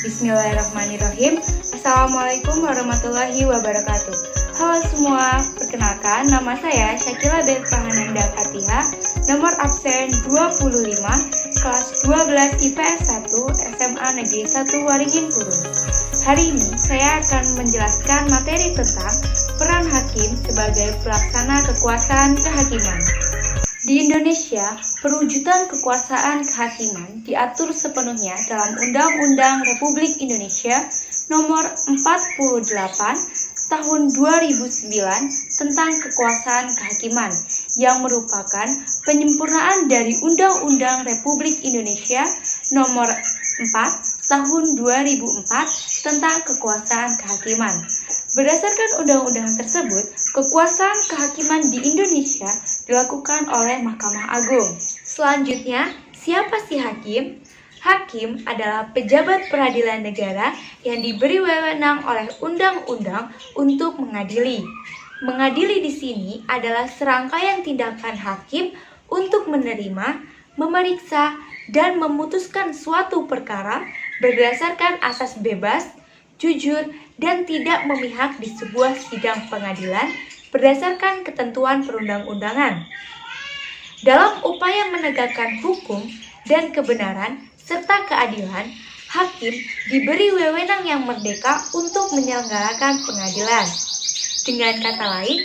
Bismillahirrahmanirrahim. Assalamualaikum warahmatullahi wabarakatuh. Halo semua, perkenalkan nama saya Syakila Beth Fahananda Fatiha, nomor absen 25, kelas 12 IPS 1 SMA Negeri 1 Waringin Purun. Hari ini saya akan menjelaskan materi tentang peran hakim sebagai pelaksana kekuasaan kehakiman. Di Indonesia, perwujudan kekuasaan kehakiman diatur sepenuhnya dalam Undang-Undang Republik Indonesia Nomor 48 Tahun 2009 tentang Kekuasaan Kehakiman, yang merupakan penyempurnaan dari Undang-Undang Republik Indonesia Nomor 4 Tahun 2004 tentang Kekuasaan Kehakiman. Berdasarkan undang-undang tersebut, kekuasaan kehakiman di Indonesia dilakukan oleh Mahkamah Agung. Selanjutnya, siapa sih hakim? Hakim adalah pejabat peradilan negara yang diberi wewenang oleh undang-undang untuk mengadili. Mengadili di sini adalah serangkaian tindakan hakim untuk menerima, memeriksa, dan memutuskan suatu perkara berdasarkan asas bebas, jujur, dan tidak memihak di sebuah sidang pengadilan berdasarkan ketentuan perundang-undangan. Dalam upaya menegakkan hukum dan kebenaran serta keadilan, hakim diberi wewenang yang merdeka untuk menyelenggarakan pengadilan. Dengan kata lain,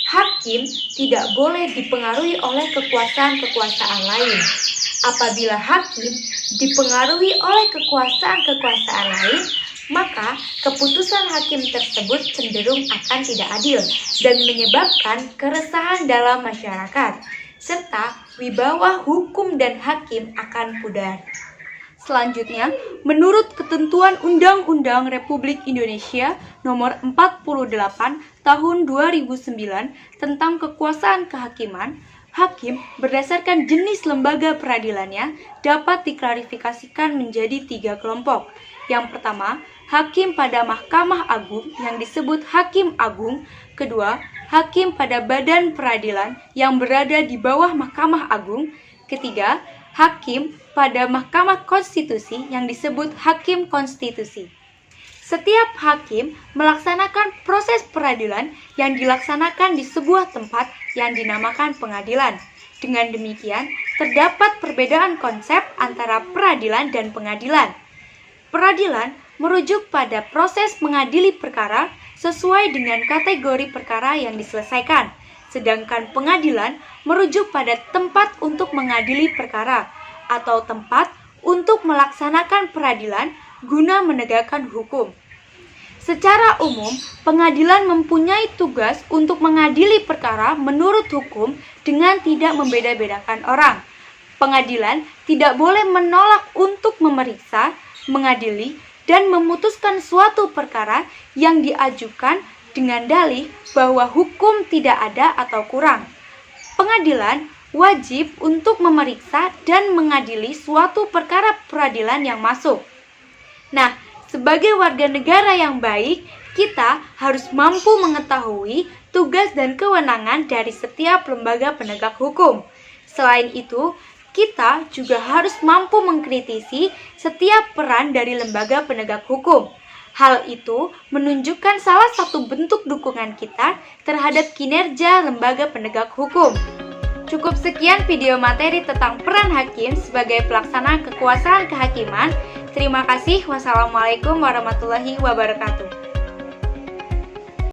hakim tidak boleh dipengaruhi oleh kekuasaan-kekuasaan lain. Apabila hakim dipengaruhi oleh kekuasaan-kekuasaan lain, maka keputusan hakim tersebut cenderung akan tidak adil dan menyebabkan keresahan dalam masyarakat, serta wibawa hukum dan hakim akan pudar. Selanjutnya, menurut ketentuan Undang-Undang Republik Indonesia Nomor 48 Tahun 2009 tentang Kekuasaan Kehakiman, hakim berdasarkan jenis lembaga peradilannya dapat diklarifikasikan menjadi 3 kelompok. Yang pertama, hakim pada Mahkamah Agung yang disebut Hakim Agung. Kedua, hakim pada badan peradilan yang berada di bawah Mahkamah Agung. Ketiga, hakim pada Mahkamah Konstitusi yang disebut Hakim Konstitusi. Setiap hakim melaksanakan proses peradilan yang dilaksanakan di sebuah tempat yang dinamakan pengadilan. Dengan demikian, terdapat perbedaan konsep antara peradilan dan pengadilan. Peradilan merujuk pada proses mengadili perkara sesuai dengan kategori perkara yang diselesaikan, sedangkan pengadilan merujuk pada tempat untuk mengadili perkara atau tempat untuk melaksanakan peradilan guna menegakkan hukum. Secara umum, pengadilan mempunyai tugas untuk mengadili perkara menurut hukum dengan tidak membeda-bedakan orang. Pengadilan tidak boleh menolak untuk memeriksa, mengadili, dan memutuskan suatu perkara yang diajukan dengan dalih bahwa hukum tidak ada atau kurang. Pengadilan wajib untuk memeriksa dan mengadili suatu perkara peradilan yang masuk. Nah, sebagai warga negara yang baik, kita harus mampu mengetahui tugas dan kewenangan dari setiap lembaga penegak hukum. Selain itu, kita juga harus mampu mengkritisi setiap peran dari lembaga penegak hukum. Hal itu menunjukkan salah satu bentuk dukungan kita terhadap kinerja lembaga penegak hukum. Cukup sekian video materi tentang peran hakim sebagai pelaksana kekuasaan kehakiman. Terima kasih. Wassalamualaikum warahmatullahi wabarakatuh.